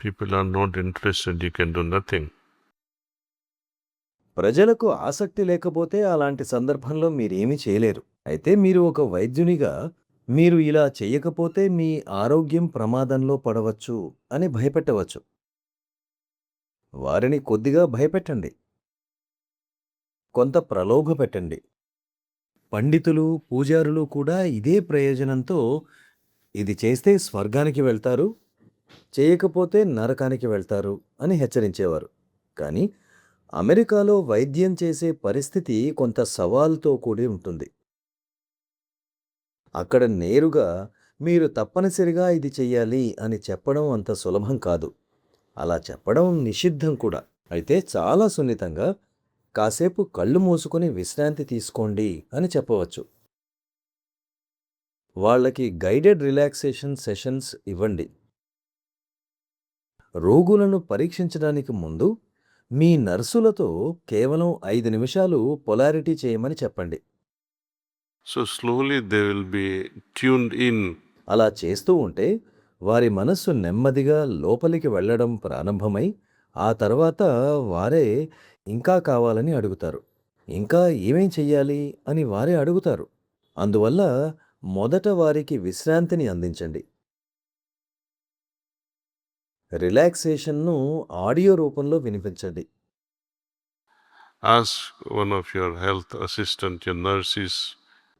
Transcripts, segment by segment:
people are not interested, you can do nothing. ప్రజలకు ఆసక్తి లేకపోతే అలాంటి సందర్భంలో మీరేమీ చేయలేరు. అయితే మీరు ఒక వైద్యునిగా మీరు ఇలా చెయ్యకపోతే మీ ఆరోగ్యం ప్రమాదంలో పడవచ్చు అని భయపెట్టవచ్చు. వారిని కొద్దిగా భయపెట్టండి. కొంత ప్రలోభపెట్టండి. పండితులు, పూజారులు కూడా ఇదే ప్రయోజనంతో ఇది చేస్తే స్వర్గానికి వెళ్తారు, చేయకపోతే నరకానికి వెళ్తారు అని హెచ్చరించేవారు. కానీ అమెరికాలో వైద్యం చేసే పరిస్థితి కొంత సవాలుతో కూడి ఉంటుంది. అక్కడ నేరుగా మీరు తప్పనిసరిగా ఇది చెయ్యాలి అని చెప్పడం అంత సులభం కాదు. అలా చెప్పడం నిషిద్ధం కూడా. అయితే చాలా సున్నితంగా కాసేపు కళ్ళు మూసుకొని విశ్రాంతి తీసుకోండి అని చెప్పవచ్చు. వాళ్ళకి గైడెడ్ రిలాక్సేషన్ సెషన్స్ ఇవ్వండి. రోగులను పరీక్షించడానికి ముందు మీ నర్సులతో కేవలం 5 నిమిషాలు పొలారిటీ చేయమని చెప్పండి. So slowly they will be tuned in. అలా చేస్తూ ఉంటే వారి మనస్సు నెమ్మదిగా లోపలికి వెళ్ళడం ప్రారంభమై ఆ తర్వాత వారే ఇంకా కావాలని అడుగుతారు. ఇంకా ఏమేం చెయ్యాలి అని వారే అడుగుతారు. అందువల్ల మొదట వారికి విశ్రాంతిని అందించండి. రిలాక్సేషన్ను ఆడియో రూపంలో వినిపించండి. Ask one of your health assistant, your nurses,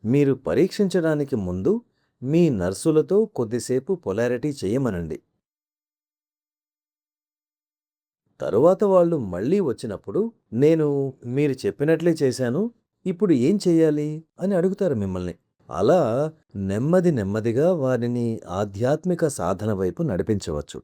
మీరు పరీక్షించడానికి ముందు మీ నర్సులతో కొద్దిసేపు పొలారిటీ చేయమనండి. తరువాత వాళ్ళు మళ్ళీ వచ్చినప్పుడు నేను మీరు చెప్పినట్లే చేశాను, ఇప్పుడు ఏం చెయ్యాలి అని అడుగుతారు మిమ్మల్ని. అలా నెమ్మదిగా వారిని ఆధ్యాత్మిక సాధన వైపు నడిపించవచ్చు.